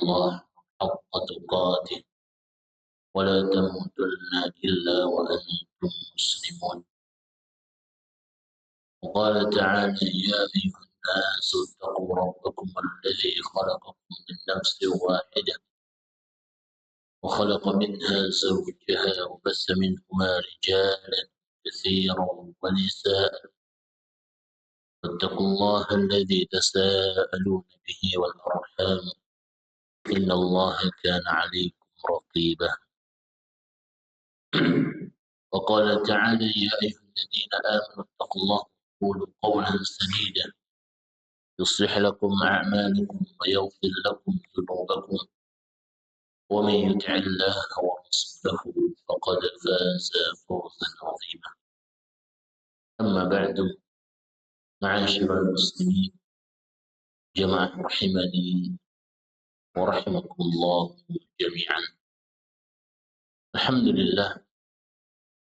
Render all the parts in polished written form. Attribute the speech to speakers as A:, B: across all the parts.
A: الله حق تقاته ولا تموتن إلا وأنتم مسلمون. وقال تعالى: يا أيها الناس اتقوا ربكم الذي خلقكم من نفس واحدة وخلق منها زوجها وبث منهما رجالا كثيرا ونساء واتقوا الله الذي تساءلون به والأرحام إن الله كان عليكم رقيبا. وقال تعالى: يا أيها الذين آمنوا اتقوا الله وقولوا قولا سديدا يصلح لكم أعمالكم ويغفر لكم ذنوبكم ومن يطع الله ورسوله فقد فاز فوزا عظيما. أما بعد، معاشر المسلمين جماعة رحمني ورحمكم الله jami'an. Alhamdulillah,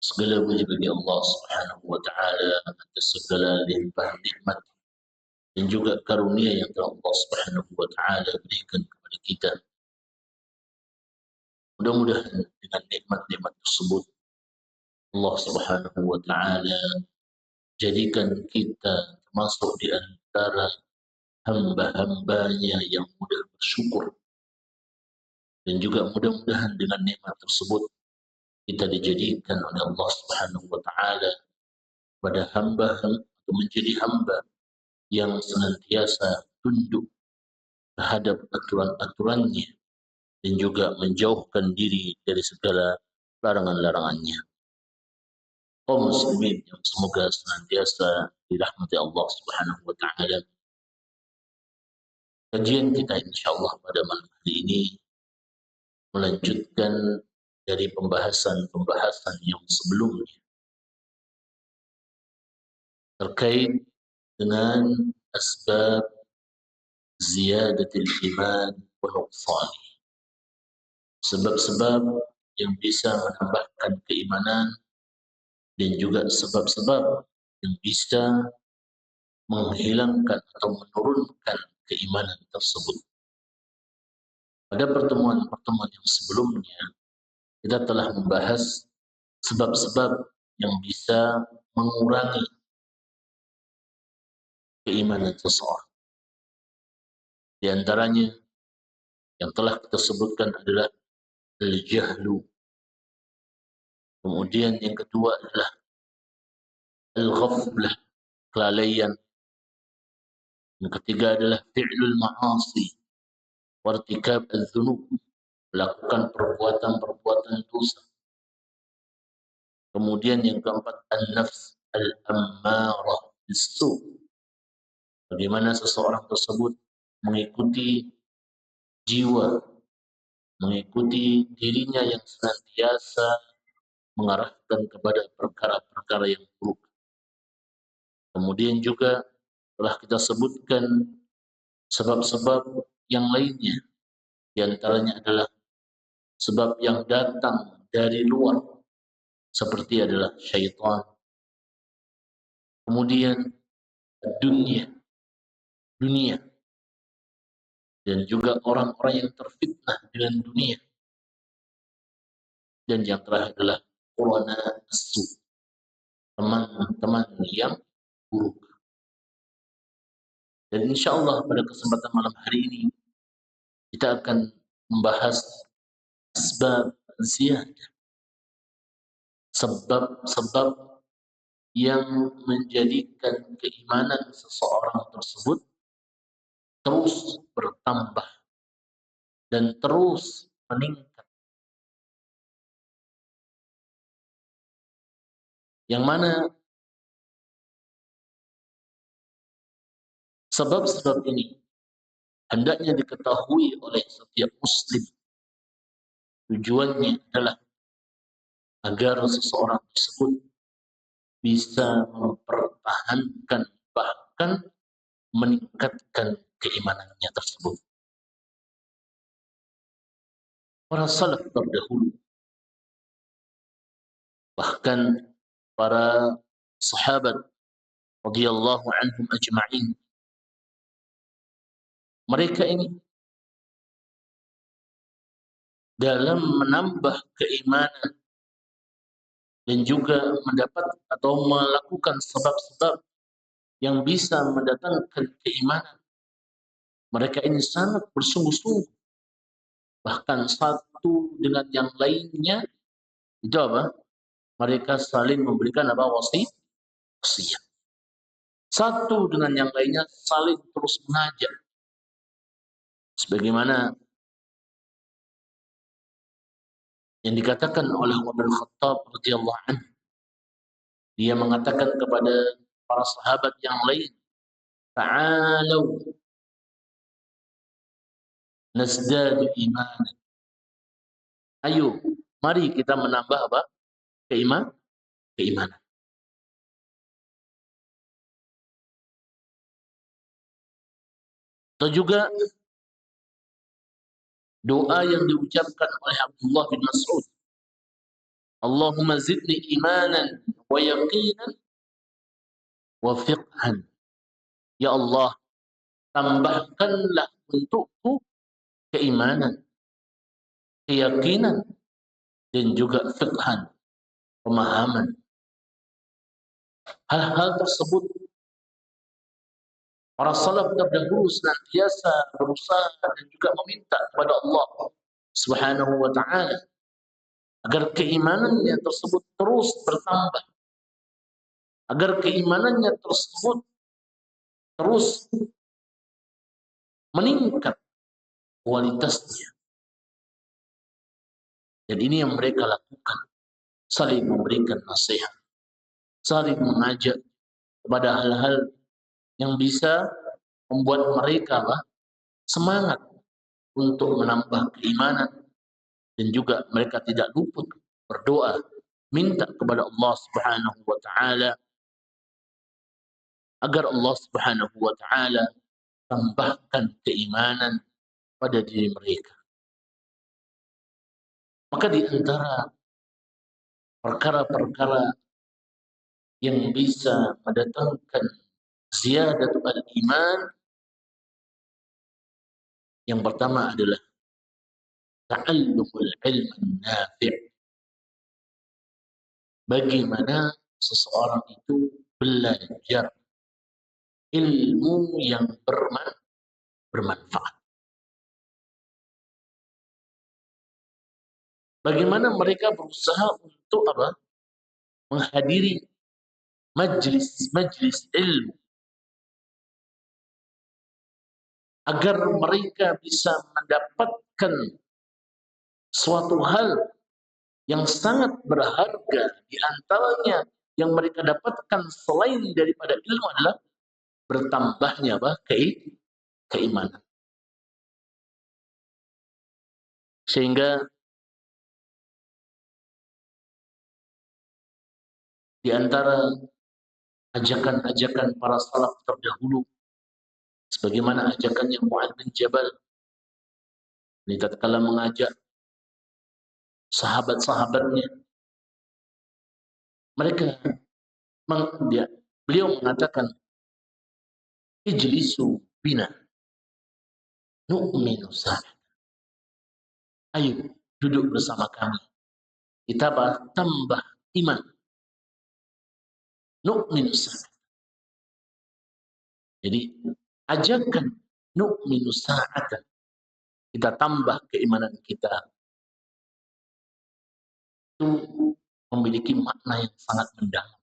A: segala puji bagi Allah Subhanahu wa taala atas segala limpah nikmat dan juga karunia yang telah Allah Subhanahu wa taala berikan kepada kita. Mudah-mudahan dengan nikmat-nikmat tersebut Allah Subhanahu wa taala jadikan kita termasuk di antara hamba-hambanya yang mudah bersyukur, dan juga mudah-mudahan dengan nikmat tersebut kita dijadikan oleh Allah Subhanahu wa taala pada hamba atau menjadi hamba yang senantiasa tunduk terhadap aturan-aturannya dan juga menjauhkan diri dari segala larangan-larangannya. Kaum muslimin yang semoga senantiasa dirahmati Allah Subhanahu wa taala. Kajian kita insyaallah pada malam hari ini melanjutkan dari pembahasan-pembahasan yang sebelumnya terkait dengan asbab ziyadatil iman wa nuqsani, sebab-sebab yang bisa menambahkan keimanan dan juga sebab-sebab yang bisa menghilangkan atau menurunkan keimanan tersebut. Pada pertemuan-pertemuan yang sebelumnya kita telah membahas sebab-sebab yang bisa mengurangi keimanan seseorang. Di antaranya yang telah kita sebutkan adalah al-jahlu. Kemudian yang kedua adalah al-ghaflah, kelalaian. Yang ketiga adalah fi'lul ma'asi, wartikab al-dhunub, melakukan perbuatan-perbuatan dosa. Kemudian yang keempat an-nafs al-ammarah bis-su', bagaimana seseorang tersebut mengikuti jiwa, mengikuti dirinya yang senantiasa mengarahkan kepada perkara-perkara yang buruk. Kemudian juga telah kita sebutkan sebab-sebab yang lainnya. Di antaranya adalah sebab yang datang dari luar, seperti adalah syaitan. Kemudian dunia, dan juga orang-orang yang terfitnah dengan dunia. Dan yang terakhir adalah qurana as-su, teman-teman yang buruk. Dan insyaallah pada kesempatan malam hari ini kita akan membahas asbab ziyadah, sebab-sebab yang menjadikan keimanan seseorang tersebut terus bertambah dan terus meningkat. Yang mana sebab-sebab ini hendaknya diketahui oleh setiap muslim. Tujuannya adalah agar seseorang tersebut bisa mempertahankan, bahkan meningkatkan keimanannya tersebut. Para salaf terdahulu, bahkan para sahabat radhiyallahu anhum ajma'in, mereka ini dalam menambah keimanan dan juga mendapat atau melakukan sebab-sebab yang bisa mendatangkan keimanan. Mereka ini sangat bersungguh-sungguh. Bahkan satu dengan yang lainnya itu apa? Mereka saling memberikan apa? Wasiat. Satu dengan yang lainnya saling terus mengajak. Sebagaimana yang dikatakan oleh Umar bin Khattab radhiyallahu anhu, dia mengatakan kepada para sahabat yang lain, "Ta'alu nazdadu iman." Ayo, mari kita menambah apa? Keimanan. Atau juga doa yang diucapkan oleh Abdullah bin Mas'ud, Allahumma zidni imanan wa yaqinan wa fiqhan. Ya Allah, tambahkanlah untukku keimanan, keyakinan, dan juga fiqhan, pemahaman. Hal-hal tersebut para salaf terdahulu senantiasa berusaha dan juga meminta kepada Allah Subhanahu wa taala agar keimanannya tersebut terus bertambah, agar keimanannya tersebut terus meningkat kualitasnya. Dan ini yang mereka lakukan, saling memberikan nasihat, saling mengajak kepada hal-hal yang bisa membuat mereka semangat untuk menambah keimanan, dan juga mereka tidak luput berdoa minta kepada Allah Subhanahu wa taala agar Allah Subhanahu wa taala tambahkan keimanan pada diri mereka. Maka di antara perkara-perkara yang bisa mendatangkan ziyadatul iman, yang pertama adalah ta'allumul ilm nafi'. Bagaimana seseorang itu belajar ilmu yang bermanfaat. Bagaimana mereka berusaha untuk apa? Menghadiri majlis ilmu agar mereka bisa mendapatkan suatu hal yang sangat berharga. Di antaranya yang mereka dapatkan selain daripada ilmu adalah bertambahnya keimanan. Sehingga di antara ajakan-ajakan para salaf terdahulu, sebagaimana ajakannya Mu'adz bin Jabal, ini tatkala mengajak sahabat-sahabatnya, beliau mengatakan, ijlisu bina nu'minu sa'ad. Ayo duduk bersama kami, kita tambah iman. Nu'minu sa'ad. Jadi ajakan nu'minu sa'ad, kita tambah keimanan kita, itu memiliki makna yang sangat mendalam.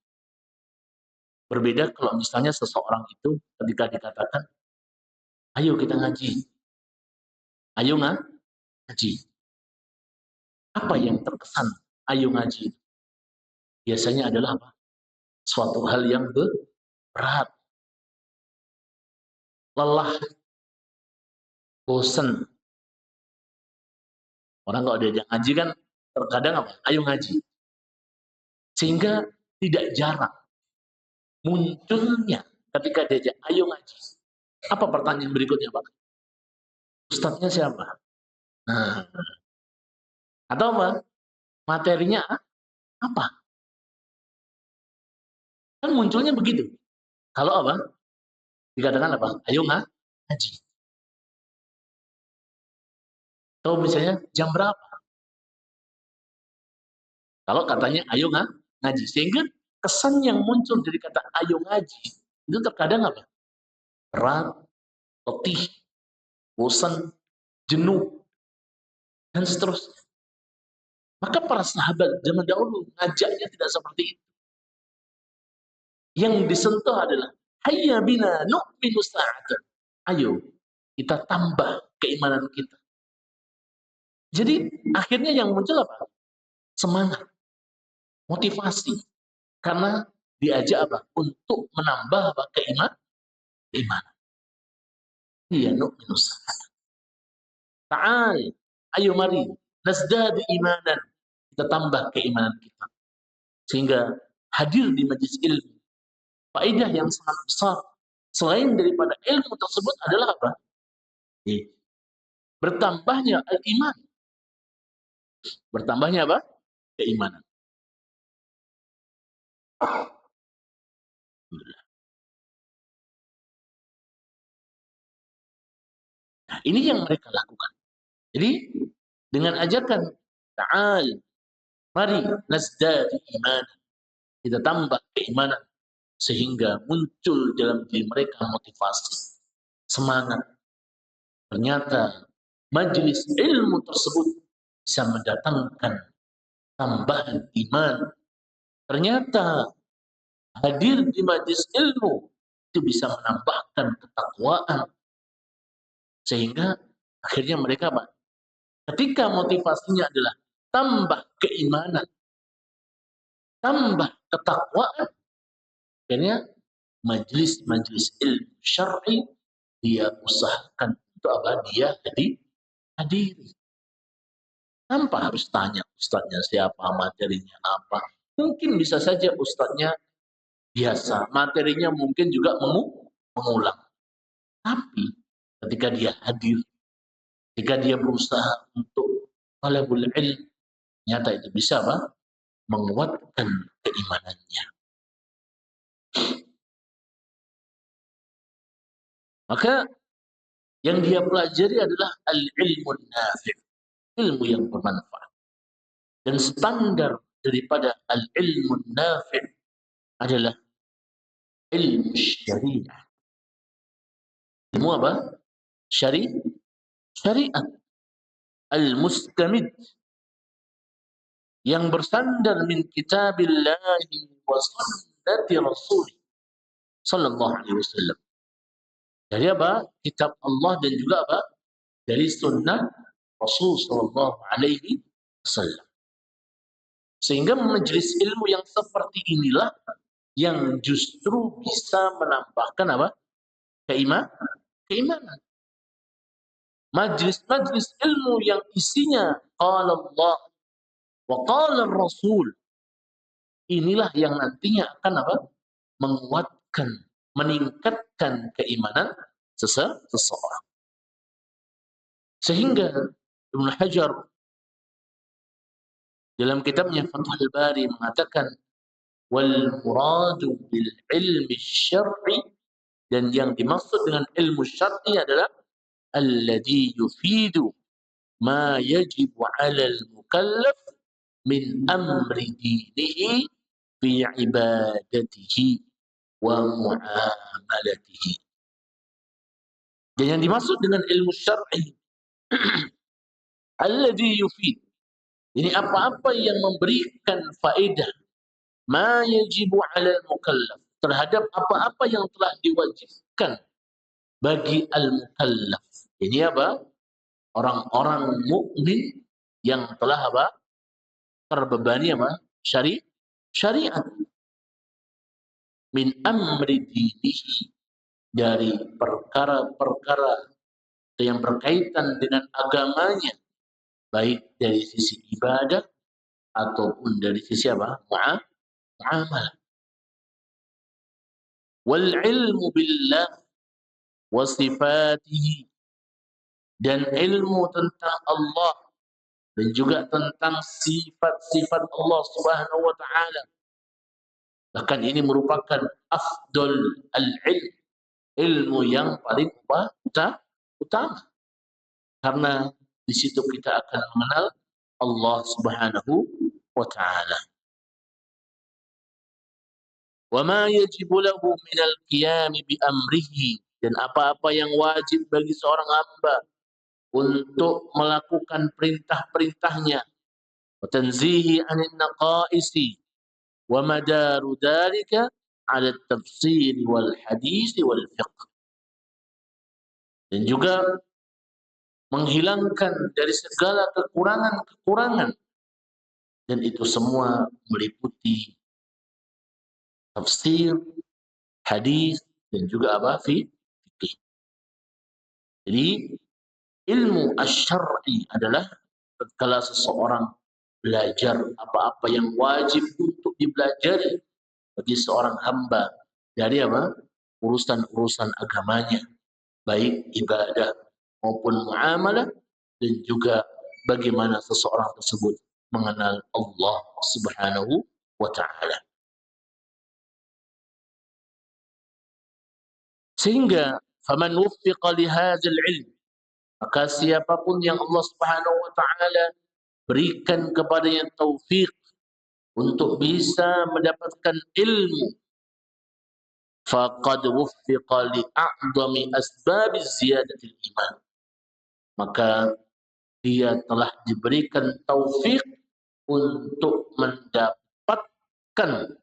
A: Berbeda kalau misalnya seseorang itu ketika dikatakan, ayo kita ngaji, ayo ngaji. Apa yang terkesan ayo ngaji? Biasanya adalah apa? Suatu hal yang berat, lelah, bosan. Orang kalau diajak ngaji kan terkadang apa? Ayo ngaji. Sehingga tidak jarang munculnya ketika diajak ayo ngaji. Apa pertanyaan berikutnya, Pak? Ustadznya siapa? Nah, atau apa? Materinya apa? Kan munculnya begitu. Kalau apa? Dikatakan apa? Ayo ngaji. Atau misalnya jam berapa? Kalau katanya ayo ngaji. Sehingga kesan yang muncul dari kata ayo ngaji itu terkadang apa? Berat, letih, bosan, jenuh, dan seterusnya. Maka para sahabat zaman dahulu ngajaknya tidak seperti itu. Yang disentuh adalah hayya bina nu'minu sa'atan. Ayo kita tambah keimanan kita. Jadi akhirnya yang muncul apa? Semangat, motivasi. Karena diajak apa? Untuk menambah apa? Keimanan. Iya nu'minu sa'atan. Ta'al, ayo mari nazdad imanan. Kita tambah keimanan kita. Sehingga hadir di majlis ilmu. Faedah yang sangat besar selain daripada ilmu tersebut adalah apa? Bertambahnya al-iman. Bertambahnya apa? Keimanan. Nah, ini yang mereka lakukan. Jadi dengan ajakan ta'al, mari nazdadi iman, kita tambah keimanan sehingga muncul dalam diri mereka motivasi, semangat. Ternyata majelis ilmu tersebut bisa mendatangkan tambahan iman. Ternyata hadir di majelis ilmu itu bisa menambahkan ketakwaan. Sehingga akhirnya mereka ketika motivasinya adalah tambah keimanan, tambah ketakwaan, akhirnya majelis-majelis ilmu syar'i dia usahakan untuk apa? Dia hadiri. Tanpa harus tanya ustadznya siapa, materinya apa. Mungkin bisa saja ustadznya biasa, materinya mungkin juga mengulang. Tapi ketika dia hadir, ketika dia berusaha untuk talabul ilm, nyata itu bisa apa? Menguatkan keimanannya. Maka yang dia pelajari adalah al-ilmu nafi', ilmu yang bermanfaat. Dan standar daripada al-ilmu nafi' adalah ilmu syariah. Ilmu apa? Syariat. Al-mustamid. Yang bersandar min kitabillahi wa sunnati rasul sallallahu alaihi wasallam. Dari apa? Kitab Allah dan juga apa? Dari sunnah Rasul sallallahu alaihi wasallam. Sehingga majelis ilmu yang seperti inilah yang justru bisa menambahkan apa? Keimanan. Majelis-majelis ilmu yang isinya qala Allah wa qala Rasul, inilah yang nantinya akan apa? Menguatkan, meningkatkan keimanan seseorang. Sehingga Ibnu Hajar dalam kitabnya Fathul Bari mengatakan wal muradu bil ilmi syar'i, dan yang dimaksud dengan ilmu syar'i adalah alladhi yufidu ma yajibu 'ala al-mukallaf min amri dinihi fi ibadatihi wa muamalatihi. Dan yang dimaksud dengan ilmu syar'i alladhi yufid, ini apa-apa yang memberikan faedah ma yajibu 'ala al-mukallaf, terhadap apa-apa yang telah diwajibkan bagi al-mukallaf. Ini apa? Orang-orang mukmin yang telah apa? Terbebani apa? Syariat. Min amri dinihi, dari perkara-perkara yang berkaitan dengan agamanya, baik dari sisi ibadah ataupun dari sisi apa? Muamalah. Wal ilmu billah wa sifatihi, dan ilmu tentang Allah dan juga tentang sifat-sifat Allah Subhanahu wa taala. Bahkan ini merupakan afdal al-ilm, ilmu yang paling utama. Karena di situ kita akan mengenal Allah Subhanahu wa ta'ala. Wa ma yajibu lahu minal qiyami bi amrihi, dan apa-apa yang wajib bagi seorang hamba untuk melakukan perintah-perintahnya, wa tanzihi 'anil naqaisi, wa madaru dzalika 'ala at-tafsir wal hadis wal fiqh, dan juga menghilangkan dari segala kekurangan-kekurangan, dan itu semua meliputi tafsir, hadis, dan juga apa? Fikih. Jadi ilmu asy-syar'i adalah tatkala seseorang belajar apa-apa yang wajib untuk dipelajari bagi seorang hamba dari apa? Urusan-urusan agamanya, baik ibadah maupun muamalah, dan juga bagaimana seseorang tersebut mengenal Allah Subhanahu wa ta'ala. Sehingga faman wuffiqa li hadzal ilm, maka siapapun yang Allah Subhanahu wa ta'ala berikan kepadanya taufik untuk bisa mendapatkan ilmu, faqad wuffiqa li a'dhami asbabiz ziyadatil iman, maka dia telah diberikan taufik untuk mendapatkan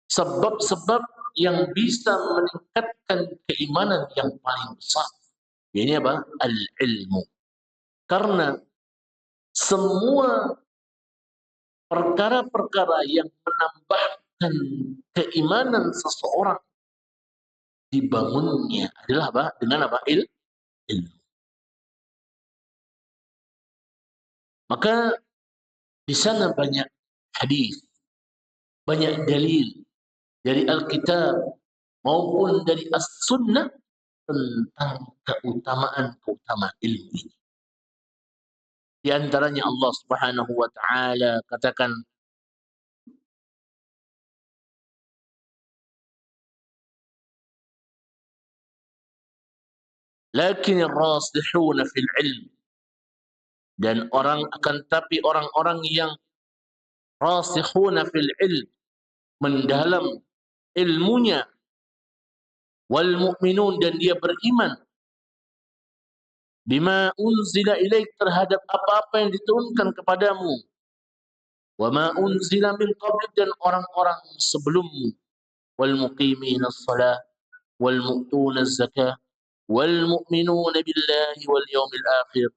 A: sebab-sebab yang bisa meningkatkan keimanan yang paling besar. Ini apa? Al-ilmu. Karena semua perkara-perkara yang menambahkan keimanan seseorang dibangunnya adalah apa? Dengan apa? Ilmu. Maka di sana banyak hadis, banyak dalil dari Alkitab maupun dari As-Sunnah tentang keutamaan ilmu ini. Di antaranya Allah Subhanahu wa ta'ala katakan, lakin ar-rasikhuna fil ilm, dan orang-orang yang rasikhuna fil ilm, mendalam ilmunya, wal mu'minun, dan dia beriman, bima unzila ilaik, terhadap apa-apa yang diturunkan kepadamu, wa ma unzila min qablik, dan orang-orang sebelummu, wal muqiminas shalah wal mu'tunaz zakah wal mu'minuna billahi wal yawmil akhir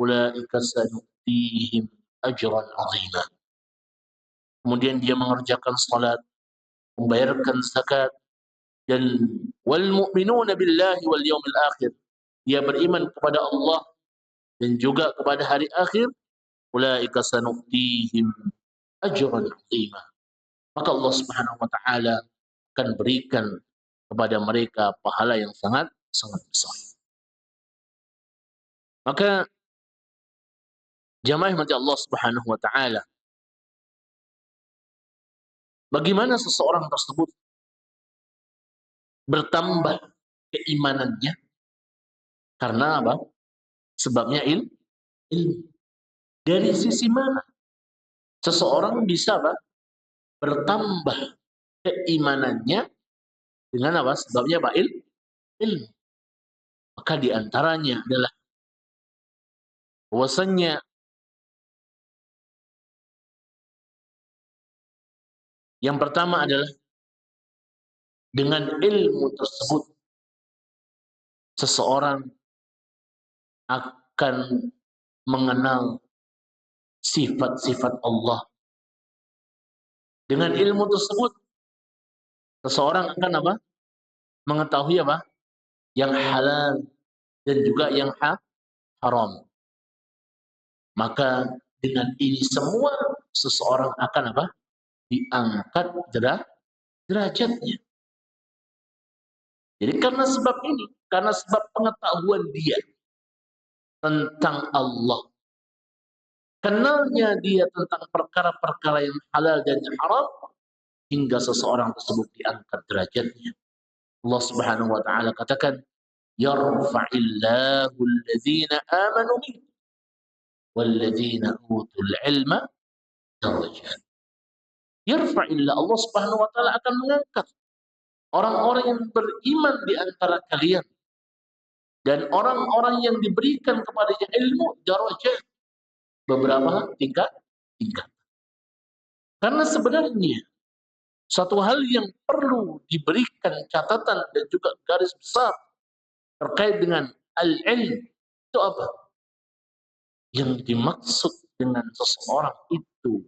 A: ulaika sanu'tihim ajran 'azima. Kemudian dia mengerjakan salat, membayarkan zakat, dan wal mu'minuna billahi wal yawmil akhir, dia beriman kepada Allah dan juga kepada hari akhir, ulaika sanu'tihim ajran 'azima, maka Allah Subhanahu wa ta'ala akan berikan kepada mereka pahala yang sangat besar. Maka jamaah mati Allah Subhanahu wa ta'ala, bagaimana seseorang tersebut bertambah keimanannya? Karena apa? Sebabnya ilmu. Dari sisi mana seseorang bisa apa? Bertambah keimanannya dengan apa? Sebabnya apa? Ilmu. Maka diantaranya adalah bahwasannya yang pertama adalah dengan ilmu tersebut seseorang akan mengenal sifat-sifat Allah. Dengan ilmu tersebut seseorang akan apa? Mengetahui apa? Yang halal dan juga yang haram. Maka dengan ini semua seseorang akan apa? Diangkat derajatnya. Jadi karena sebab ini, karena sebab pengetahuan dia tentang Allah, kenalnya dia tentang perkara-perkara yang halal dan yang haram, hingga seseorang tersebut diangkat derajatnya. Allah Subhanahu wa ta'ala katakan, yarfa'illahu alladhina amanu minkum walladzina utul ilma darajat. Yarfa'illah, Allah Subhanahu wa taala akan mengangkat orang-orang yang beriman di antara kalian dan orang-orang yang diberikan kepadanya ilmu darajat, beberapa tingkat. Karena sebenarnya satu hal yang perlu diberikan catatan dan juga garis besar terkait dengan al-ilm itu apa? Yang dimaksud dengan seseorang itu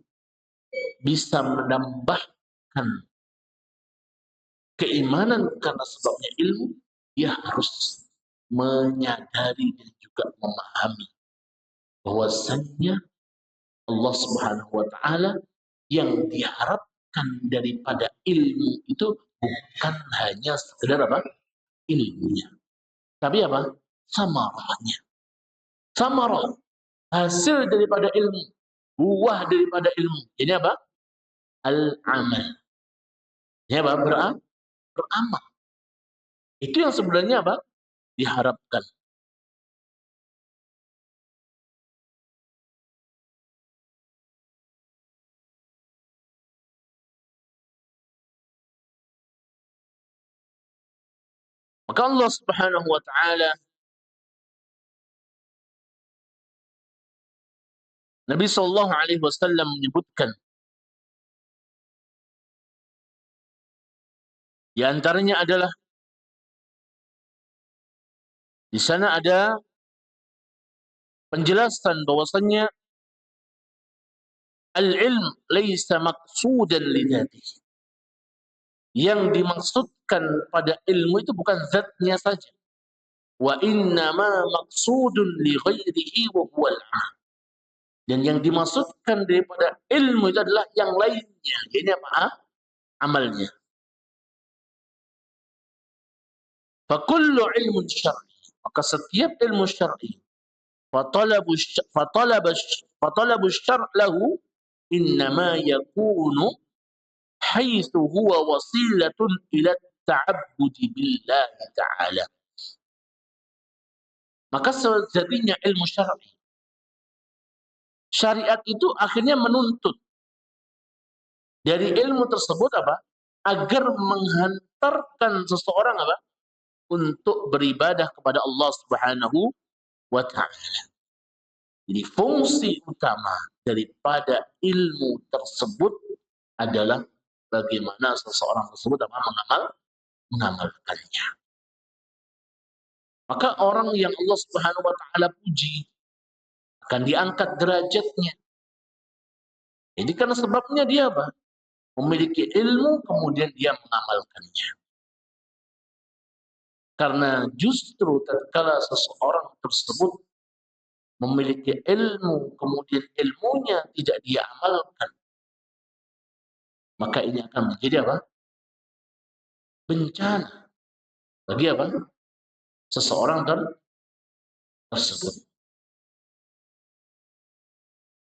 A: bisa menambahkan keimanan karena sebabnya ilmu, dia harus menyadari dan juga memahami bahwasannya Allah Subhanahu wa taala yang diharapkan daripada ilmu itu bukan hanya sekedar apa? Ilmunya. Tapi apa? Samarahnya. Samarah, hasil daripada ilmu, buah daripada ilmu. Ini apa? Al-amal. Ini apa? Beramal. Itu yang sebenarnya apa? Diharapkan. Maka Allah Subhanahu wa taala, Nabi sallallahu alaihi wasallam menyebutkan di antaranya adalah di sana ada penjelasan bahwasannya al-ilm laisa maqsudan li dzatihi. Yang dimaksudkan pada ilmu itu bukan zatnya saja. Wa innama maqsudun li ghairihi wa huwa al-amal. Dan yang dimaksudkan daripada ilmu itu adalah yang lainnya. Ini apa? Amalnya. Fa kullu ilmun syar'i. Maka setiap ilmu syar'i fatalabu syar' lahu innama yakunu haitsu huwa wasilatun ila ta'abbudi billahi ta'ala. Maka sejatinya ilmu syar'i, syariat itu akhirnya menuntut dari ilmu tersebut apa? Agar menghantarkan seseorang apa? Untuk beribadah kepada Allah Subhanahu wa taala. Jadi fungsi utama daripada ilmu tersebut adalah bagaimana seseorang tersebut apa? Mengamalkannya. Maka orang yang Allah Subhanahu wa taala puji akan diangkat derajatnya. Jadi karena sebabnya dia apa? Memiliki ilmu kemudian dia mengamalkannya. Karena justru tatkala seseorang tersebut memiliki ilmu kemudian ilmunya tidak dia amalkan, maka ini akan menjadi apa? Bencana bagi apa? Seseorang tersebut.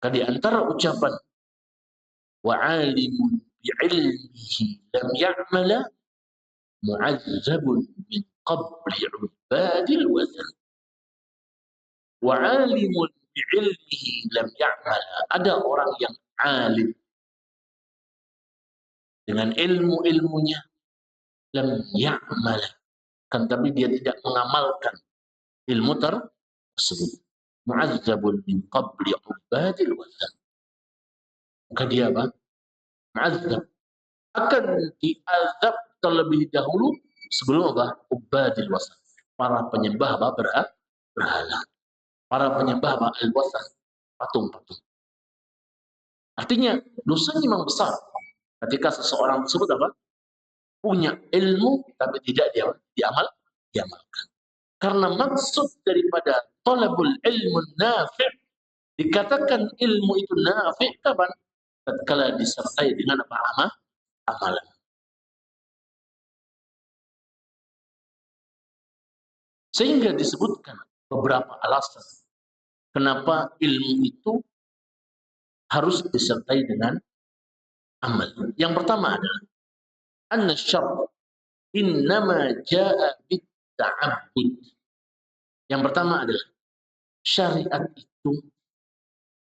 A: Di antara ucapan wa 'alimun bi'ilmihi lam ya'mala mu'azzabun min qabli 'ubadil wazan. Wa 'alimun bi'ilmihi lam ya'mala. Ada orang yang alim dengan ilmu-ilmunya, lam ya'mala, kan tapi dia tidak mengamalkan ilmu tersebut. Mu'azzabun min qabli 'ubadil wazan. Maka dia apa? Mu'azzab, akan diazab terlebih dahulu sebelum apa? Ubadil wasan, para penyembah apa? Berhala, para penyembah apa? Al-wasan, patung-patung. Artinya dosanya memang besar ketika seseorang tersebut apa? Punya ilmu tapi tidak diamalkan. Karena maksud daripada talabul ilmu nafi', dikatakan ilmu itu nafi' kapan? Tatkala disertai dengan apa? Amalan. Sehingga disebutkan beberapa alasan kenapa ilmu itu harus disertai dengan amal. Yang pertama adalah anna syar'a innama jaa bit-ta'abbud. Yang pertama adalah syariat itu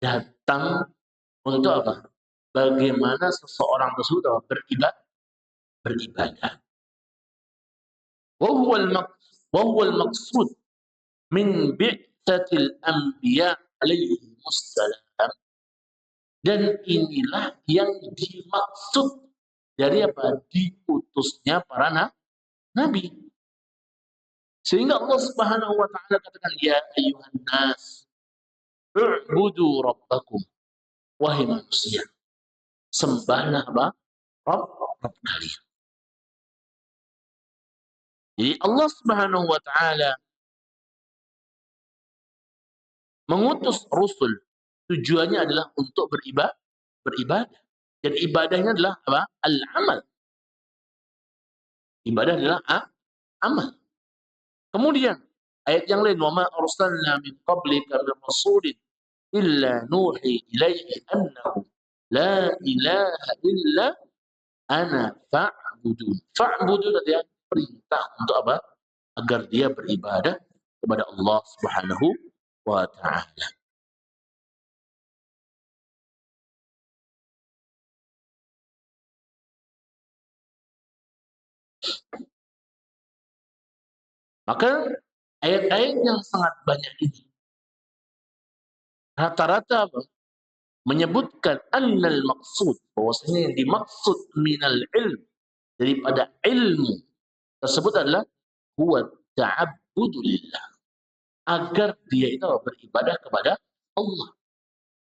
A: datang untuk apa? bagaimana seseorang tersebut beribadah. Wa huwa al-maqsud min bi'tsatil anbiya alaihi wassalam. Dan inilah yang dimaksud dari apa? Diutusnya para nabi. Sehingga Allah Subhanahu wa taala katakan, ya ayyuhan nas, u'budu rabbakum. Wahai manusia, sembahlah apa? Rabb kalian. Jadi Allah Subhanahu wa taala mengutus Rasul, tujuannya adalah untuk beribadah. Dan ibadahnya adalah apa? Al-amal. Ibadah adalah amal. Kemudian ayat yang lain, wa ma arsalna min qablika min rasulin illa nuhi ilaihi annahu la ilaha illa ana fa'budun. Fa'budun adalah perintah untuk apa? Agar dia beribadah kepada Allah Subhanahu wa taala. Maka ayat-ayat yang sangat banyak ini rata-rata menyebutkan annal maksud, bahwasanya yang dimaksud minal ilm, daripada ilmu tersebut adalah huwa ta'abbudu lillah, agar dia itu beribadah kepada Allah.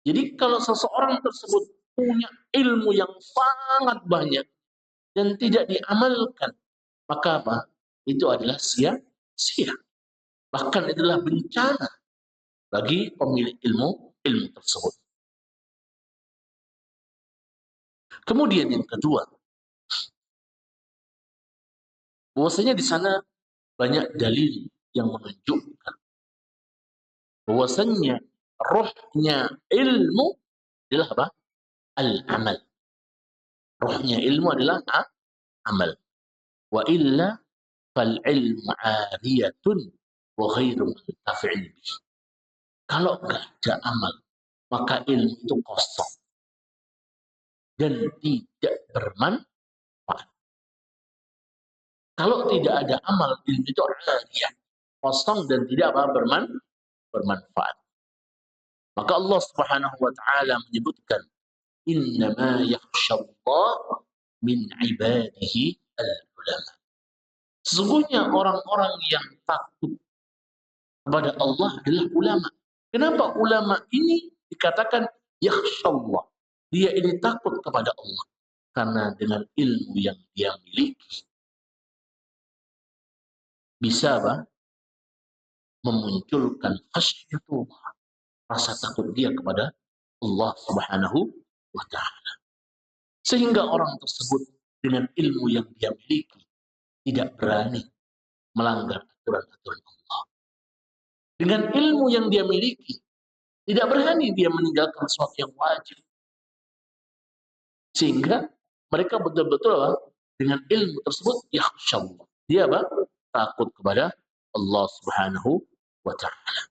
A: Jadi kalau seseorang tersebut punya ilmu yang sangat banyak dan tidak diamalkan, maka apa? Itu adalah sia-sia. Bahkan itulah bencana bagi pemilik ilmu tersebut. Kemudian yang kedua, bahwasanya di sana banyak dalil yang menunjukkan bahwasanya rohnya ilmu adalah apa? Al-amal. Rohnya ilmu adalah amal. Wa illa fal ilmu ariyatun wa ghairu muntafi'in bih. Kalau enggak ada amal, maka ilmu itu kosong dan tidak bermanfaat. Kalau tidak ada amal, ilmu itu ariyah, kosong dan tidak bermanfaat. Maka Allah Subhanahu wa taala menyebutkan, innama yakhshallah min ibadihi al-ulama. Sesungguhnya orang-orang yang takut kepada Allah adalah ulama. Kenapa ulama ini dikatakan yakhshallah? Dia ini takut kepada Allah karena dengan ilmu yang dia miliki bisa apa? Memunculkan khasyatullah, rasa takut dia kepada Allah Subhanahu wa taala. Sehingga orang tersebut dengan ilmu yang dia miliki tidak berani melanggar aturan-aturan Allah. Dengan ilmu yang dia miliki tidak berani dia meninggalkan sesuatu yang wajib. Sehingga mereka betul-betul dengan ilmu tersebut yakhsyallah. Dia apa? Takut kepada Allah Subhanahu wa taala.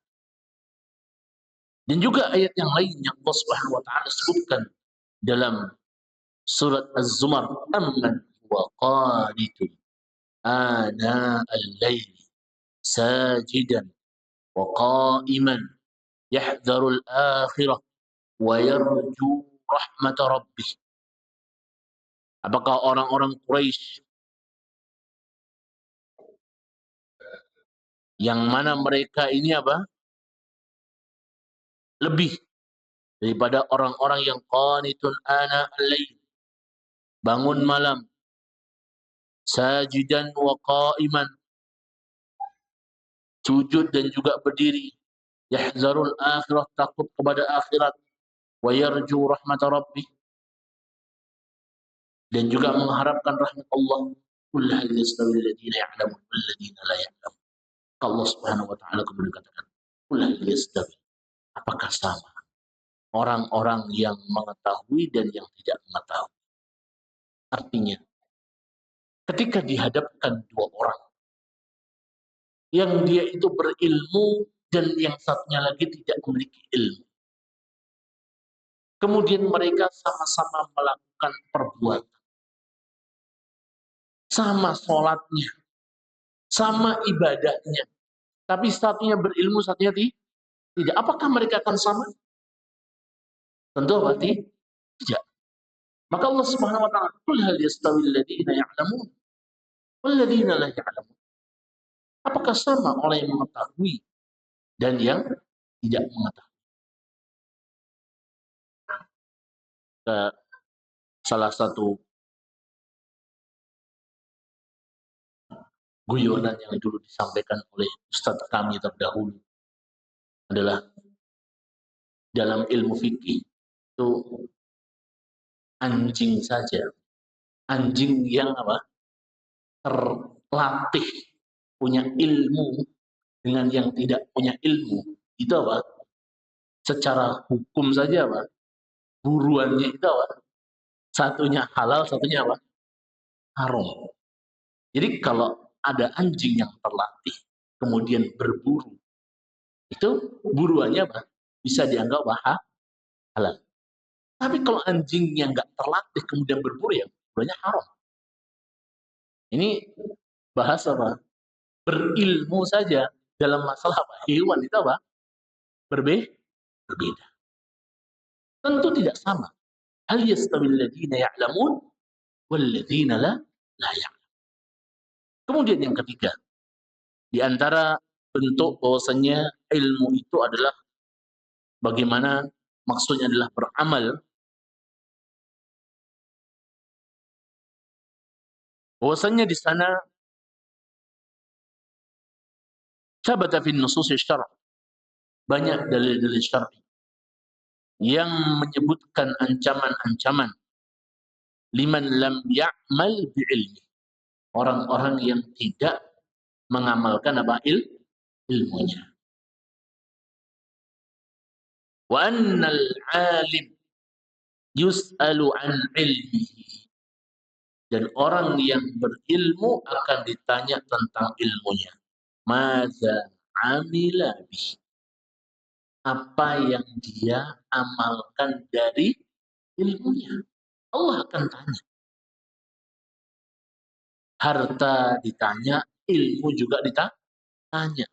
A: Dan juga ayat yang lain yang Allah Subhanahu wa taala sebutkan dalam surat Az-Zumar, amman huwa qanitun ana al-lail sajidan wa qa'iman yahdharul akhirah wa yarju rahmat rabbih. Apakah orang-orang Quraisy yang mana mereka ini apa? Lebih daripada orang-orang yang qanitun ana al-lail, bangun malam, sajidan wa qa'iman, sujud dan juga berdiri, yahzarul akhirah, takut kepada akhirat, wa yarju rahmat rabbih, dan juga mengharapkan rahmat Allah. Qul hal yastawi alladziina ya'lamun wal ladziina la ya'lamun. Allah Subhanahu wa taala kemudian katakan, qul hal yastawi, apakah sama orang-orang yang mengetahui dan yang tidak mengetahui? Artinya, ketika dihadapkan dua orang yang dia itu berilmu dan yang satunya lagi tidak memiliki ilmu, Kemudian mereka sama-sama melakukan perbuatan. Sama sholatnya, sama ibadahnya. Tapi satunya berilmu, satunya tidak. Apakah mereka akan sama? Tentu berarti tidak. Maka Allah Subhanahu wa taala, "Qul hal yastawil ladzina ya'lamun wal ladzina la ya'lamun." Apakah sama orang yang mengetahui dan yang tidak mengetahui? Salah satu guyonan yang dulu disampaikan oleh Ustadz kami terdahulu adalah dalam ilmu fikih itu anjing saja, anjing yang terlatih punya ilmu dengan yang tidak punya ilmu itu secara hukum saja buruannya itu satunya halal, satunya haram. Jadi kalau ada anjing yang terlatih kemudian berburu, itu buruannya bisa dianggap halal. Tapi kalau anjing yang nggak terlatih kemudian berburu, ya buruannya haram. Ini bahasa berilmu saja dalam masalah hewan itu berbeda. Tentu tidak sama. Hal yastawil ladzina ya'lamun wal ladzina la ya'lamun. Kemudian yang ketiga, di antara bentuk bahwasanya ilmu itu adalah bagaimana maksudnya adalah beramal. Bahwasanya di sana sabata fi nusus syar'i, banyak dalil-dalil syar'i yang menyebutkan ancaman-ancaman liman lam ya'mal bi'ilmi, orang-orang yang tidak mengamalkan ilmunya. Wa annal alim yus'alu an ilmihi, dan orang yang berilmu akan ditanya tentang ilmunya. Madza amila bihi, apa yang dia amalkan dari ilmunya. Allah akan tanya. Harta ditanya, ilmu juga ditanya.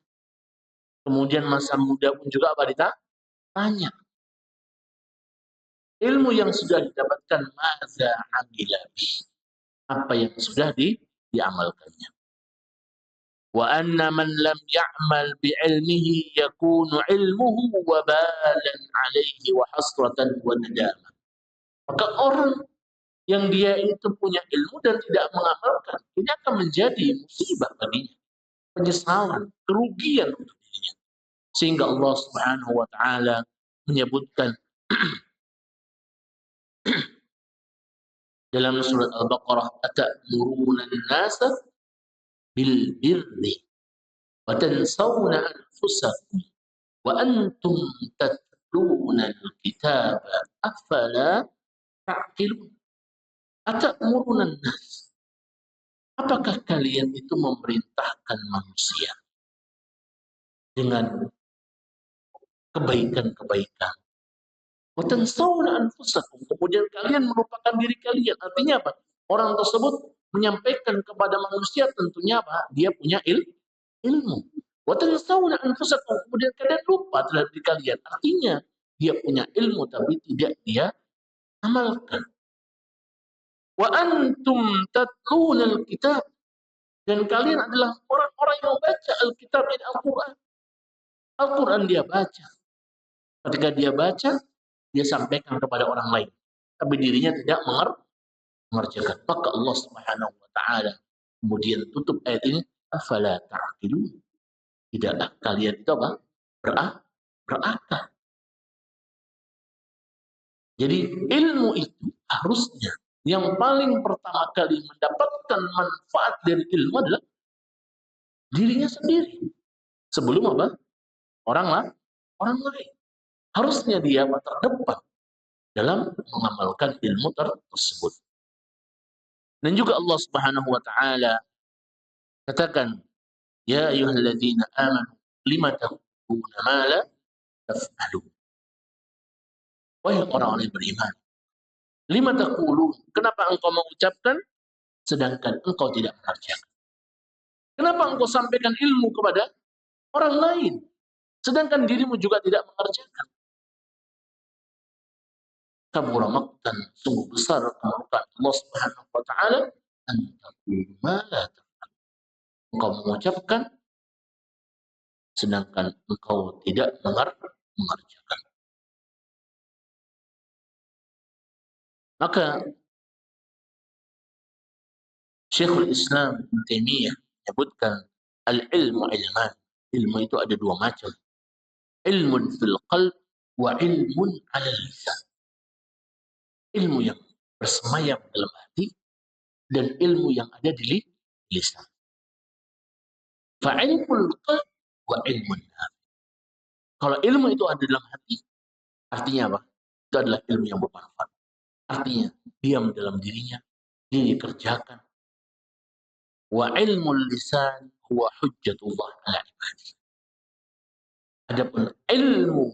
A: Kemudian masa muda pun juga ditanya. Ilmu yang sudah didapatkan, madza amila bihi, apa yang sudah diamalkannya. Wa anna man lam ya'mal bi'ilmihi yakunu ilmuhu wabalan alaihi wa hasratan wa nadamah. Maka orang yang dia itu punya ilmu dan tidak mengamalkan, ini akan menjadi musibah baginya, penyesalan, kerugian untuk dirinya. Sehingga Allah Subhanahu wa taala menyebutkan dalam surat Al-Baqarah, "Atamuruna an-nasa bil birri wa tansawna anfusakum wa antum tatluna al-kitaba afala ta'qilun." Atamuruna an-nas, apakah kalian itu memerintahkan manusia dengan kebaikan-kebaikan, wa tansawna anfusakum, kemudian kalian melupakan diri kalian? Artinya apa? Orang tersebut menyampaikan kepada manusia tentunya dia punya ilmu. Wa tansawna anfusakum, kemudian kalian lupa terhadap diri kalian. Artinya dia punya ilmu tapi tidak dia amalkan. Wa antum tatluna al-kitab, dan kalian adalah orang-orang yang membaca Alkitab, Al-Quran. Al-Quran dia baca. Ketika dia baca, dia sampaikan kepada orang lain. Tapi dirinya tidak mengerjakan. Maka Allah Subhanahu wa taala kemudian tutup ayat ini, afala ta'qilun. Tidakkah kalian itu berakal? Jadi ilmu itu harusnya yang paling pertama kali mendapatkan manfaat dari ilmu adalah dirinya sendiri. Sebelum orang lain. Harusnya dia terdepan dalam mengamalkan ilmu tersebut. Dan juga Allah Subhanahu wa taala katakan, ya ayyuhalladzina amanu lima taquluna ma la taf'alun. Wahai orang-orang yang beriman, lima taqulun, kenapa engkau mengucapkan sedangkan engkau tidak mengerjakan? Kenapa engkau sampaikan ilmu kepada orang lain sedangkan dirimu juga tidak mengerjakan? Kabura maqtan, sungguh besar kemurkaan Allah Subhanahu wa taala, an taqulu ma la taf'al. Engkau mengucapkan sedangkan engkau tidak mengerjakan. Maka Syekhul Islam Ibnu Taimiyah menyebutkan al-ilmu ilman. Ilmu itu ada dua macam. Ilmun fil qalb wa ilmun 'ala lisan. Ilmu yang bersemayam dalam hati dan ilmu yang ada di lisan. Fa ilmul qalb wa ilmun nafi. Kalau ilmu itu ada dalam hati, artinya apa? Itu adalah ilmu yang bermanfaat. Artinya diam dalam dirinya, dia dikerjakan. Wa ilmul lisan huwa hujjatullah ala ibadihi. Adapun ilmu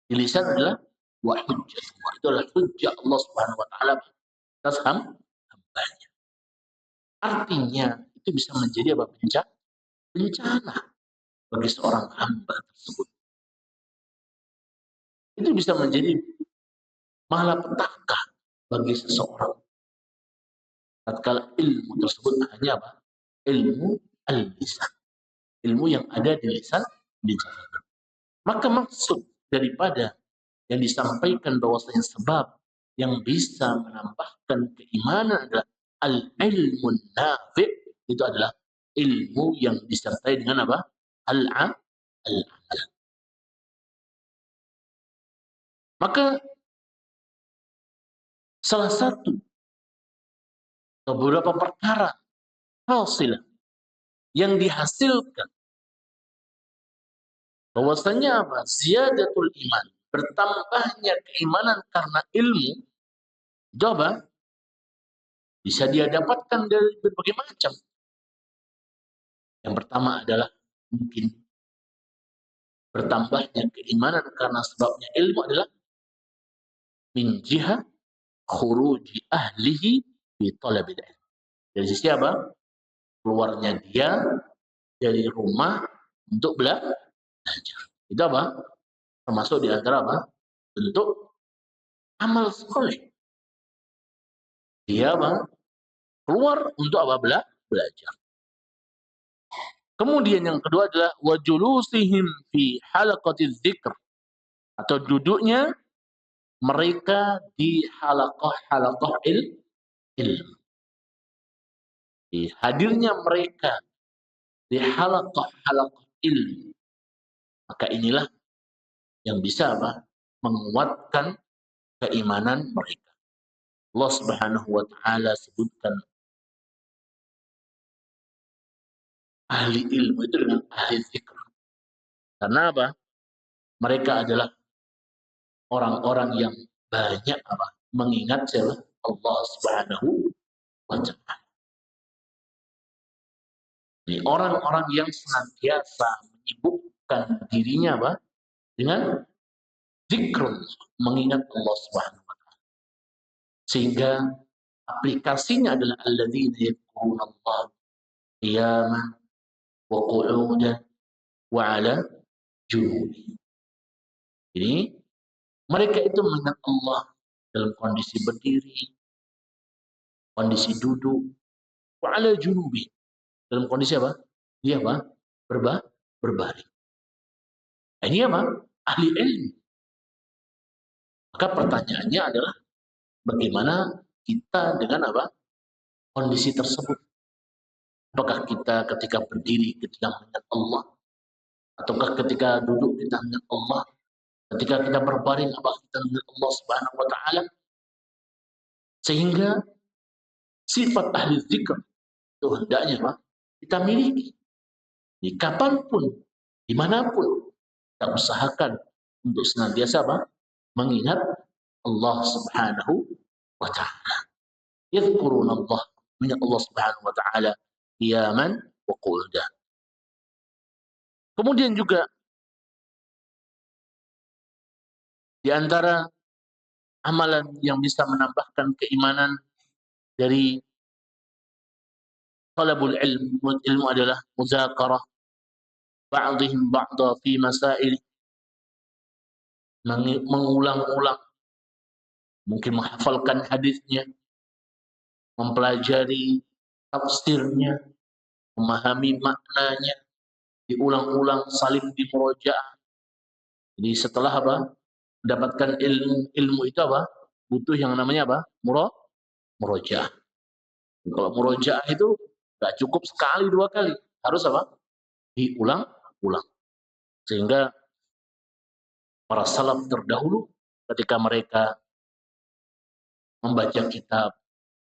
A: di lisan adalah wa hujjatullah. Itu adalah hujjah Allah Subhanahu wa taala atas hambanya. Artinya itu bisa menjadi apa? Bencana bagi seorang hamba tersebut. Itu bisa menjadi malapetaka bagi seseorang tatkala ilmu tersebut hanya apa? Ilmu al-lisan. Ilmu yang ada di lisan. Maka maksud daripada yang disampaikan bahwasanya sebab yang bisa menambahkan keimanan adalah al-ilmun nafi', itu adalah ilmu yang disertai dengan apa? Al-amal. Maka salah satu beberapa perkara hasilah yang dihasilkan bahwasanya apa? Ziyadatul iman, bertambahnya keimanan karena ilmu. Coba bisa dia dapatkan dari berbagai macam. Yang pertama adalah mungkin bertambahnya keimanan karena sebabnya ilmu adalah min jihah khuruji ahlihi fi talabil ilm. Dari sisi apa? Keluarnya dia dari rumah untuk belajar. Itu apa? Termasuk di antara apa? Bentuk amal soleh. Dia apa? Keluar untuk apa? Belajar. Kemudian yang kedua adalah wajulusihim fi halaqatiz dzikr, atau duduknya mereka di halaqah-halaqah ilmu. Di hadirnya mereka di halaqah-halaqah ilmu. Maka inilah yang bisa apa? Menguatkan keimanan mereka. Allah Subhanahu wa taala sebutkan ahli ilmu itu dengan ahli zikr. Karena apa? Mereka adalah orang-orang yang banyak apa? Mengingat siapa? Allah Subhanahu wa taala. Ini orang-orang yang senantiasa menyibukkan dirinya apa? Dengan zikrul, mengingat Allah Subhanahu wa taala. Sehingga aplikasinya adalah alladzina yadhkuruna Allah qiyaman wa qu'udan wa 'ala junubi. Jadi mereka itu mengingat Allah dalam kondisi berdiri, kondisi duduk, wa 'ala junubi, dalam kondisi apa? Dia apa? Berbaring. Ini apa? Ahli ilmu. Maka pertanyaannya adalah bagaimana kita dengan apa? Kondisi tersebut. Apakah kita ketika berdiri ketika mengingat Allah, ataukah ketika duduk kita mengingat Allah, ketika kita berbaring apakah kita mengingat Allah Subhanahu wa taala? Sehingga sifat ahli zikr itu hendaknya apa? Kita miliki. Di kapanpun, dimanapun, kita usahakan untuk senantiasa apa? Mengingat Allah Subhanahu wa taala. Yadhkuruna Allah, mengingat Allah Subhanahu wa taala qiyaman wa qu'udan. Kemudian juga Di antara amalan yang bisa menambahkan keimanan dari talabul ilmu adalah muzakarah ba'dihim ba'da fi masail, mengulang-ulang, mungkin menghafalkan hadisnya, mempelajari tafsirnya, memahami maknanya, diulang-ulang, saling dimurojaah. Jadi setelah apa? Mendapatkan ilmu itu apa? Butuh yang namanya apa? Murojaah. Kalau murojaah itu nggak cukup sekali dua kali, harus apa? Diulang-ulang. Sehingga para salaf terdahulu ketika mereka membaca kitab,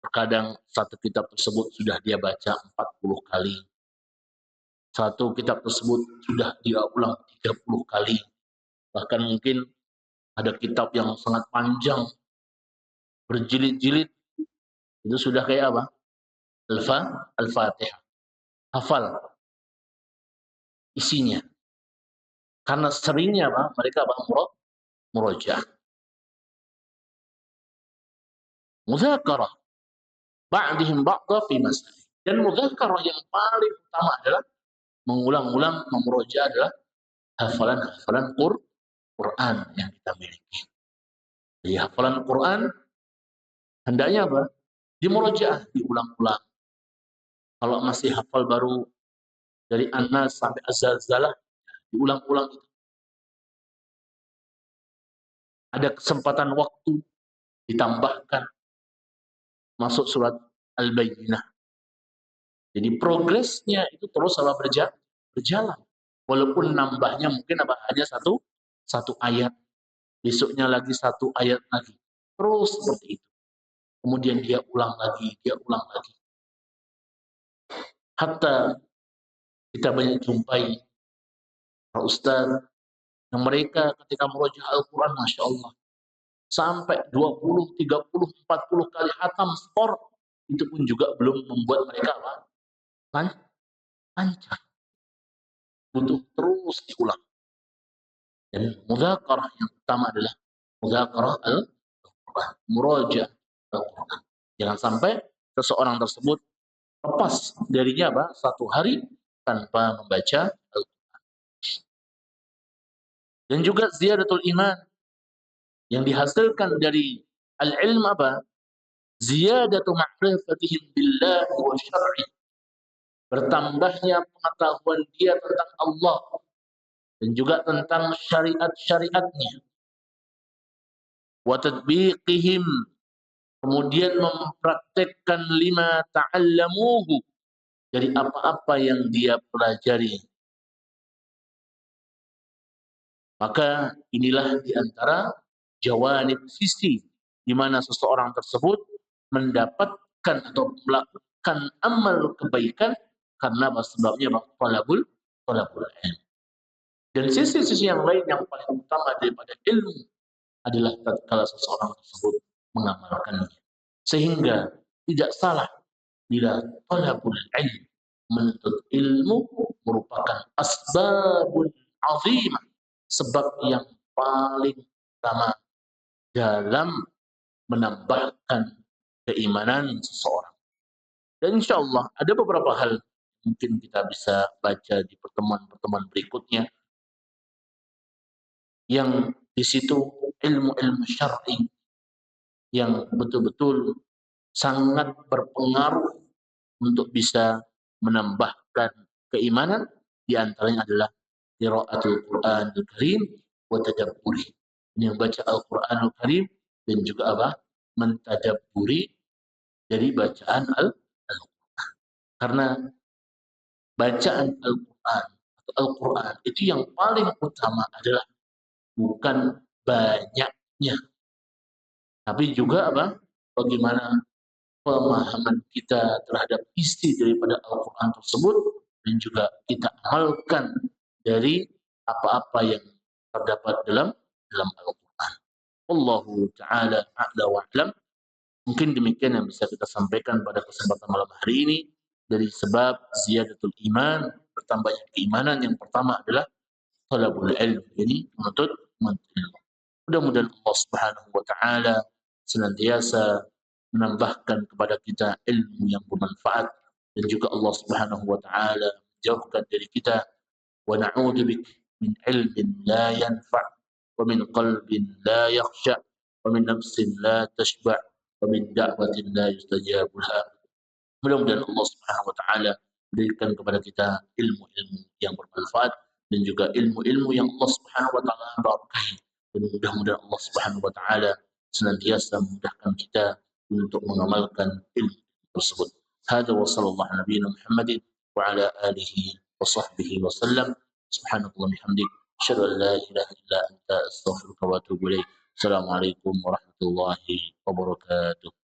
A: terkadang satu kitab tersebut sudah dia baca 40 kali. Satu kitab tersebut sudah dia ulang 30 kali. Bahkan mungkin ada kitab yang sangat panjang, berjilid-jilid, itu sudah kayak apa? Al-Fatihah. Hafal isinya. Karena seringnya apa? Mereka apa? Murojaah. Muzakarah. Ba'dihim ba'da fi masail. Dan muzakarah yang paling utama adalah mengulang-ulang, memurojaah adalah hafalan-hafalan Quran yang kita miliki. Jadi hafalan Quran hendaknya apa? Dimurojaah, diulang-ulang. Kalau masih hafal baru dari An-Nas sampai Az-Zalzalah, diulang-ulang. Ada kesempatan waktu ditambahkan masuk surat Al-Bayyinah. Jadi progresnya itu terus sama berjalan. Walaupun nambahnya mungkin apa hanya satu ayat, besoknya lagi satu ayat lagi. Terus seperti itu. Kemudian dia ulang lagi, dia ulang lagi. Hatta kita banyak jumpai para ustaz yang mereka ketika merujuk Al-Quran, Masya Allah, sampai 20, 30, 40 kali hatam skor, itu pun juga belum membuat mereka apa? Lancar. Butuh terus diulang. Dan mudzakarah yang utama adalah mudzakarah Al-Quran, murojaah Al-Quran. Jangan sampai seseorang tersebut lepas darinya apa? Satu hari tanpa membaca Al-Quran. Dan juga ziyadatul iman yang dihasilkan dari al-ilm apa? Ziyadatu ma'rifatihim billah wa syar'i. Bertambahnya pengetahuan dia tentang Allah dan juga tentang syariat-syariatnya. Wa tadbiqihim, kemudian mempraktekkan lima ta'allamuhu, dari apa-apa yang dia pelajari. Maka inilah di antara jawanib sisi di mana seseorang tersebut mendapatkan atau melakukan amal kebaikan karena sebabnya talabul ilm. Dan sisi-sisi yang lain yang paling utama daripada ilmu adalah tatkala seseorang tersebut mengamalkannya. Sehingga tidak salah bila talabul ilm, menuntut ilmu, merupakan asbabun azimah, sebab yang paling utama dalam menambahkan keimanan seseorang. Dan insya Allah ada beberapa hal mungkin kita bisa baca di pertemuan-pertemuan berikutnya, yang di situ ilmu-ilmu syar'i yang betul-betul sangat berpengaruh untuk bisa menambahkan keimanan. Di antaranya adalah qiraatul Qur'anul Karim wa tadabburi. Ini membaca Al-Qur'anul Karim dan juga apa? Mentadabburi dari bacaan Al-Qur'an. Karena bacaan Al-Qur'an atau Al-Qur'an itu yang paling utama adalah bukan banyaknya, tapi juga apa? Bagaimana pemahaman kita terhadap isi daripada Al-Quran tersebut, dan juga kita amalkan dari apa-apa yang terdapat dalam Al-Quran. Allahu ta'ala a'la wa'lam. Mungkin demikian yang bisa kita sampaikan pada kesempatan malam hari ini. Dari sebab ziyadatul iman, bertambahnya keimanan, yang pertama adalah talabul ilm, ini menuntut ilmu. Mudah-mudahan Allah Subhanahu wa taala senantiasa menambahkan kepada kita ilmu yang bermanfaat, dan juga Allah Subhanahu wa taala menjauhkan dari kita wa na'udzubik min ilmin la yanfa' wa min qalbin la yakhsha wa min nafsin la tashba' wa min da'watin la yustajabu laha. Mudah-mudahan Allah Subhanahu wa taala berikan kepada kita ilmu-ilmu yang bermanfaat dan juga ilmu-ilmu yang Allah Subhanahu wa taala berkahi. Dan mudah-mudahan Allah Subhanahu wa taala senantiasa memudahkan kita untuk mengamalkan ilmu tersebut. Hada wa sallallahu ala nabiyina Muhammadin wa ala alihi wa sahbihi wa sallam. Subhanallahi wa bihamdik, asyhadu an la ilaha illa anta, astaghfiruka wa atubu ilaik. Assalamualaikum warahmatullahi wabarakatuh.